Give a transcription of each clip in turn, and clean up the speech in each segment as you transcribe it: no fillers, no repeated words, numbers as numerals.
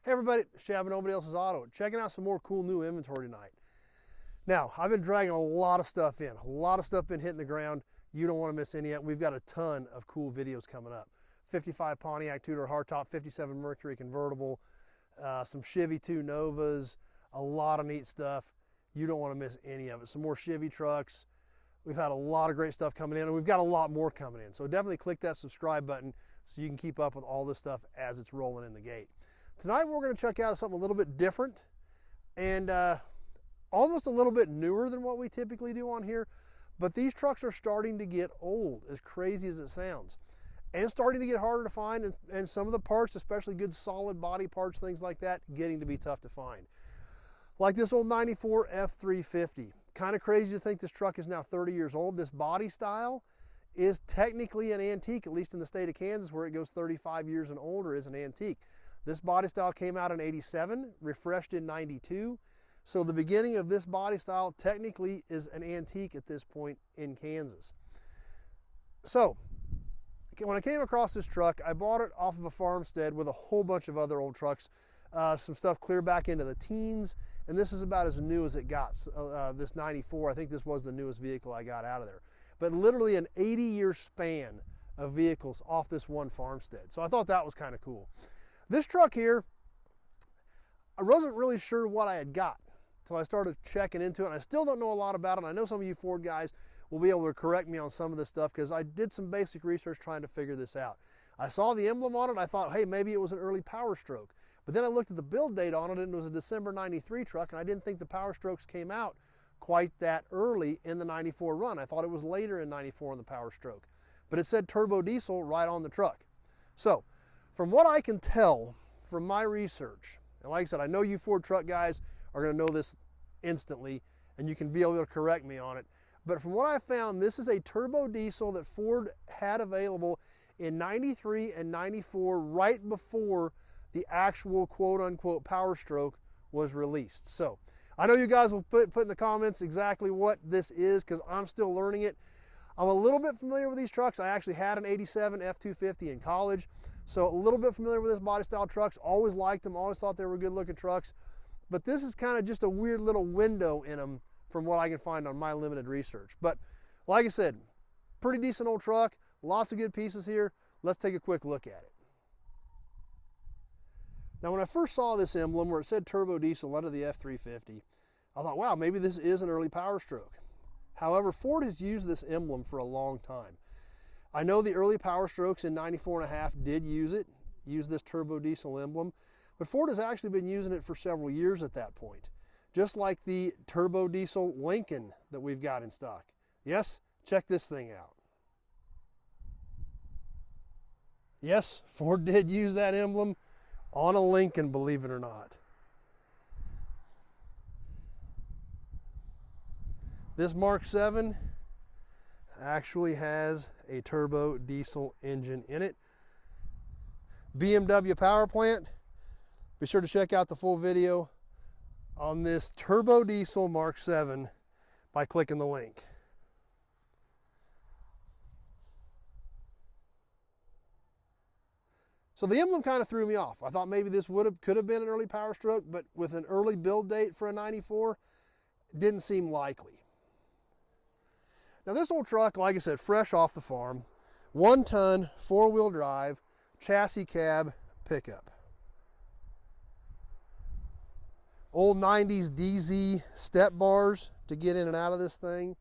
Hey everybody, Shav and Nobody Else's Auto. Checking out some more cool new inventory tonight. Now, I've been dragging a lot of stuff in. A lot of stuff been hitting the ground. You don't want to miss any of it. We've got a ton of cool videos coming up. 55 Pontiac two-door hardtop, 57 Mercury convertible, some Chevy 2 Novas, a lot of neat stuff. You don't want to miss any of it. Some more Chevy trucks. We've had a lot of great stuff coming in, and we've got a lot more coming in. So definitely click that subscribe button so you can keep up with all this stuff as it's rolling in the gate. Tonight we're going to check out something a little bit different and almost a little bit newer than what we typically do on here. But these trucks are starting to get old, as crazy as it sounds, and starting to get harder to find, and some of the parts, especially good solid body parts, things like that, getting to be tough to find. Like this old 94 F-350. Kind of crazy to think this truck is now 30 years old. This body style is technically an antique, at least in the state of Kansas, where it goes 35 years and older is an antique. This body style came out in '87, refreshed in '92. So the beginning of this body style technically is an antique at this point in Kansas. So when I came across this truck, I bought it off of a farmstead with a whole bunch of other old trucks. Some stuff clear back into the teens, and this is about as new as it got. This 94, I think this was the newest vehicle I got out of there. But literally an 80-year span of vehicles off this one farmstead. So I thought that was kind of cool. This truck here, I wasn't really sure what I had got until I started checking into it. And I still don't know a lot about it. I know some of you Ford guys will be able to correct me on some of this stuff because I did some basic research trying to figure this out. I saw the emblem on it. I thought, hey, maybe it was an early PowerStroke. But then I looked at the build date on it, and it was a December '93 truck, and I didn't think the PowerStrokes came out quite that early in the '94 run. I thought it was later in '94 in the PowerStroke. But it said turbo diesel right on the truck. So from what I can tell from my research, and like I said, I know you Ford truck guys are going to know this instantly, and you can be able to correct me on it. But from what I found, this is a turbo diesel that Ford had available in '93 and '94, right before the actual quote-unquote PowerStroke was released. So I know you guys will put in the comments exactly what this is because I'm still learning it. I'm a little bit familiar with these trucks. I actually had an '87 F-250 in college, so a little bit familiar with this body style trucks. Always liked them, always thought they were good looking trucks. But this is kind of just a weird little window in them from what I can find on my limited research. But like I said, pretty decent old truck, lots of good pieces here. Let's take a quick look at it. Now when I first saw this emblem where it said turbo diesel under the F-350, I thought, wow, maybe this is an early PowerStroke. However, Ford has used this emblem for a long time. I know the early PowerStrokes in 94.5 did use this turbo diesel emblem, but Ford has actually been using it for several years at that point. Just like the turbo diesel Lincoln that we've got in stock. Yes, check this thing out. Yes, Ford did use that emblem on a Lincoln, believe it or not. This Mark 7 actually has a turbo diesel engine in it. BMW power plant. Be sure to check out the full video on this turbo diesel Mark 7 by clicking the link. So the emblem kind of threw me off. I thought maybe this could have been an early PowerStroke, but with an early build date for a 94, it didn't seem likely. Now this old truck, like I said, fresh off the farm, 1 ton, 4-wheel drive, chassis cab pickup. Old 90s DZ step bars to get in and out of this thing.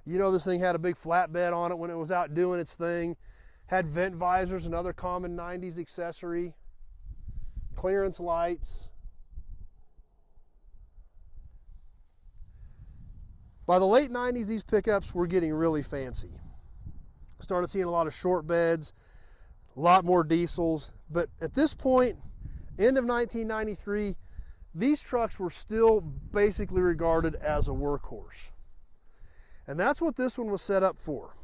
You know this thing had a big flatbed on it when it was out doing its thing. Had vent visors, another common 90s accessory. Clearance lights. By the late 90s, these pickups were getting really fancy. Started seeing a lot of short beds, a lot more diesels. But at this point, end of 1993, these trucks were still basically regarded as a workhorse. And that's what this one was set up for.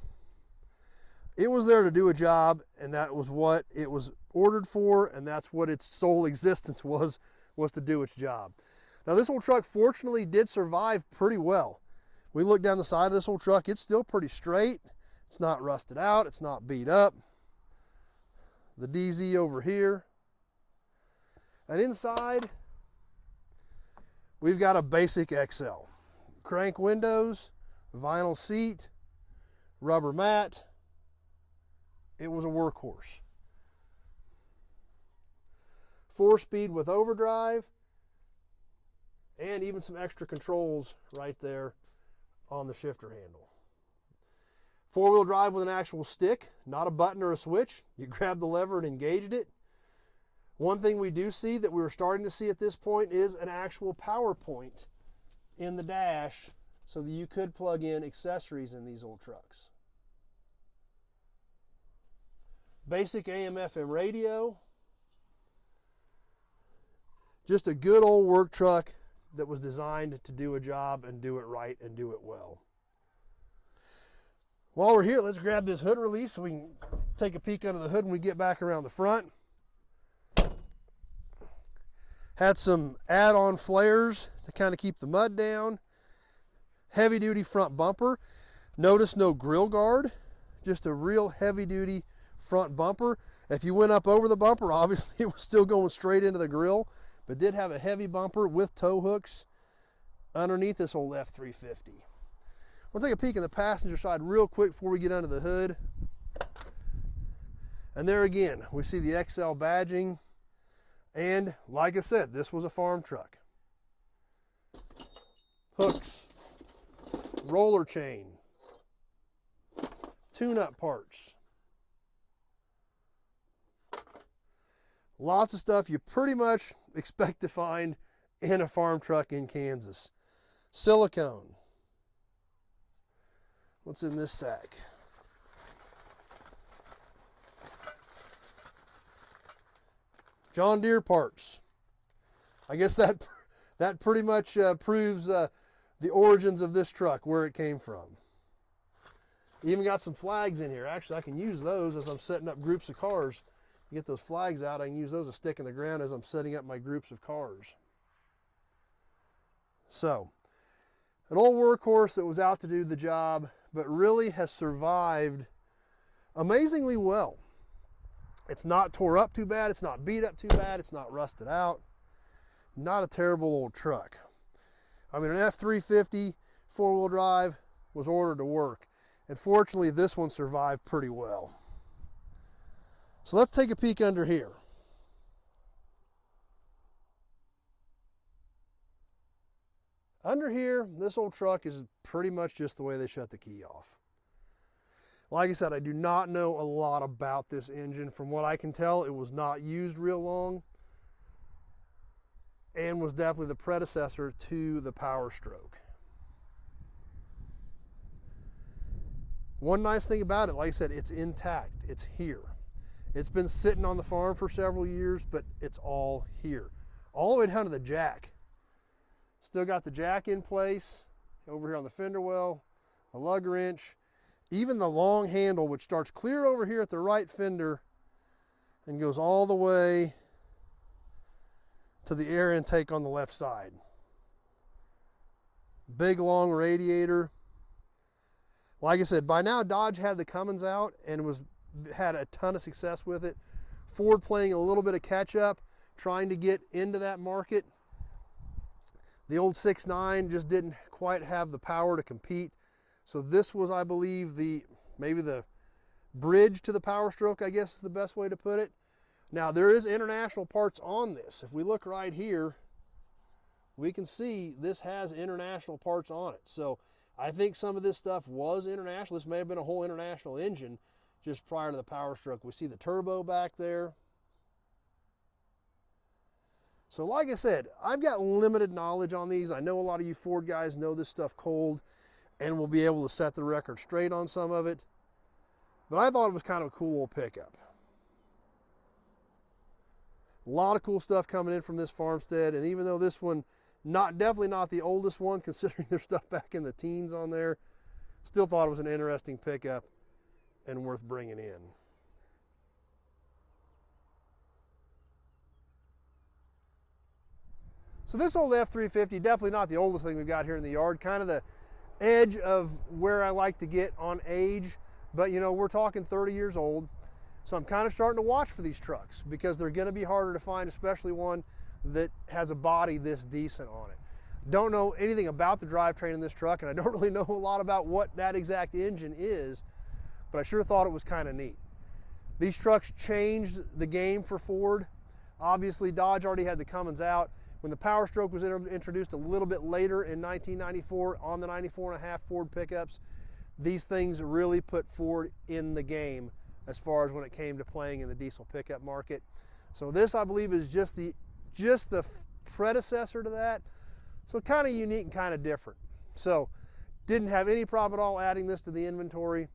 It was there to do a job, and that was what it was ordered for, and that's what its sole existence was to do its job. Now this old truck fortunately did survive pretty well. We look down the side of this old truck, it's still pretty straight. It's not rusted out, it's not beat up. The DZ over here. And inside, we've got a basic XL. Crank windows, vinyl seat, rubber mat. It was a workhorse. 4-speed with overdrive, and even some extra controls right there on the shifter handle. 4-wheel drive with an actual stick, not a button or a switch. You grab the lever and engaged it. One thing we do see that we were starting to see at this point is an actual power point in the dash so that you could plug in accessories in these old trucks. Basic AM/FM radio. Just a good old work truck that was designed to do a job and do it right and do it well. While we're here, let's grab this hood release so we can take a peek under the hood when we get back around the front. Had some add-on flares to kind of keep the mud down. Heavy duty front bumper. Notice no grill guard, just a real heavy duty front bumper. If you went up over the bumper, obviously it was still going straight into the grill, but did have a heavy bumper with tow hooks underneath this old F-350. We'll take a peek in the passenger side real quick before we get under the hood. And there again, we see the XL badging. And like I said, this was a farm truck. Hooks, roller chain, tune-up parts. Lots of stuff you pretty much expect to find in a farm truck in Kansas. Silicone. What's in this sack? John Deere parts. I guess that pretty much proves the origins of this truck, where it came from. Even got some flags in here. Actually, I can use those as I'm setting up groups of cars. Get those flags out, I can use those to stick in the ground as I'm setting up my groups of cars. So, an old workhorse that was out to do the job, but really has survived amazingly well. It's not tore up too bad, it's not beat up too bad, it's not rusted out. Not a terrible old truck. I mean, an F-350 4-wheel drive was ordered to work, and fortunately this one survived pretty well. So let's take a peek under here. Under here, this old truck is pretty much just the way they shut the key off. Like I said, I do not know a lot about this engine. From what I can tell, it was not used real long and was definitely the predecessor to the PowerStroke. One nice thing about it, like I said, it's intact, it's here. It's been sitting on the farm for several years, but it's all here. All the way down to the jack. Still got the jack in place over here on the fender well, the lug wrench, even the long handle, which starts clear over here at the right fender and goes all the way to the air intake on the left side. Big long radiator. Like I said, by now Dodge had the Cummins out and had a ton of success with it. Ford playing a little bit of catch up, trying to get into that market. The old 6.9 just didn't quite have the power to compete. So this was, I believe, maybe the bridge to the PowerStroke, I guess is the best way to put it. Now there is international parts on this. If we look right here, we can see this has international parts on it. So I think some of this stuff was international. This may have been a whole international engine just prior to the PowerStroke. We see the turbo back there. So like I said, I've got limited knowledge on these. I know a lot of you Ford guys know this stuff cold and will be able to set the record straight on some of it. But I thought it was kind of a cool little pickup. A lot of cool stuff coming in from this farmstead, and even though this one, definitely not the oldest one, considering there's stuff back in the teens on there, still thought it was an interesting pickup and worth bringing in. So this old F-350, definitely not the oldest thing we've got here in the yard, kind of the edge of where I like to get on age, but you know, we're talking 30 years old. So I'm kind of starting to watch for these trucks because they're going to be harder to find, especially one that has a body this decent on it. Don't know anything about the drivetrain in this truck, and I don't really know a lot about what that exact engine is, but I sure thought it was kind of neat. These trucks changed the game for Ford. Obviously, Dodge already had the Cummins out. When the PowerStroke was introduced a little bit later in 1994 on the 94.5 Ford pickups, these things really put Ford in the game as far as when it came to playing in the diesel pickup market. So this, I believe, is just the predecessor to that. So kind of unique and kind of different. So didn't have any problem at all adding this to the inventory.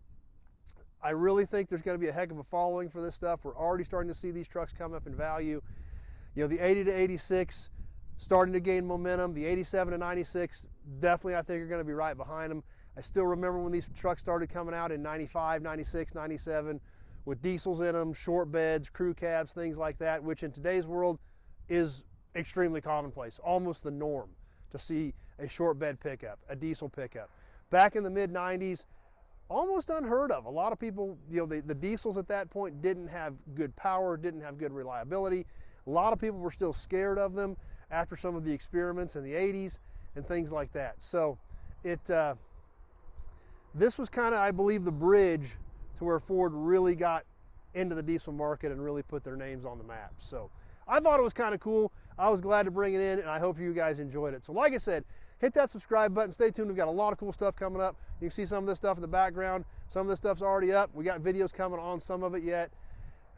I really think there's going to be a heck of a following for this stuff. We're already starting to see these trucks come up in value. You know, the 80 to 86 starting to gain momentum. The 87 to 96 definitely, I think, are going to be right behind them. I still remember when these trucks started coming out in 95, 96, 97 with diesels in them, short beds, crew cabs, things like that, which in today's world is extremely commonplace, almost the norm to see a short bed pickup, a diesel pickup. Back in the mid 90s, almost unheard of. A lot of people, you know, the diesels at that point didn't have good power, didn't have good reliability. A lot of people were still scared of them after some of the experiments in the 80s and things like that. So this was kind of, I believe, the bridge to where Ford really got into the diesel market and really put their names on the map. So I thought it was kind of cool. I was glad to bring it in, and I hope you guys enjoyed it. So like I said, hit that subscribe button. Stay tuned. We've got a lot of cool stuff coming up. You can see some of this stuff in the background. Some of this stuff's already up. We got videos coming on some of it yet.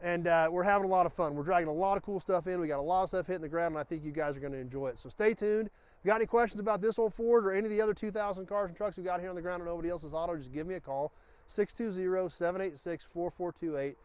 And we're having a lot of fun. We're dragging a lot of cool stuff in. We got a lot of stuff hitting the ground, and I think you guys are going to enjoy it. So stay tuned. If you got any questions about this old Ford or any of the other 2,000 cars and trucks we got here on the ground and nobody else's auto, just give me a call, 620-786-4428.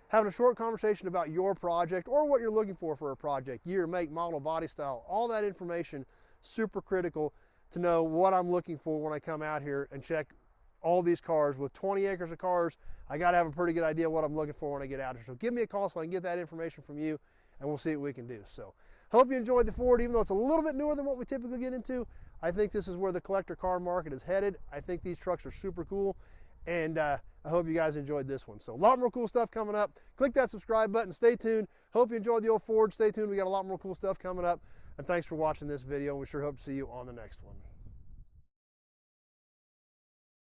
Having a short conversation about your project or what you're looking for a project, year, make, model, body style, all that information, super critical to know what I'm looking for when I come out here and check all these cars. With 20 acres of cars, I got to have a pretty good idea what I'm looking for when I get out here. So give me a call so I can get that information from you, and we'll see what we can do. So hope you enjoyed the Ford, even though it's a little bit newer than what we typically get into. I think this is where the collector car market is headed. I think these trucks are super cool, and I hope you guys enjoyed this one. So a lot more cool stuff coming up. Click that subscribe button. Stay tuned. Hope you enjoyed the old Ford. Stay tuned. We got a lot more cool stuff coming up. And thanks for watching this video. We sure hope to see you on the next one.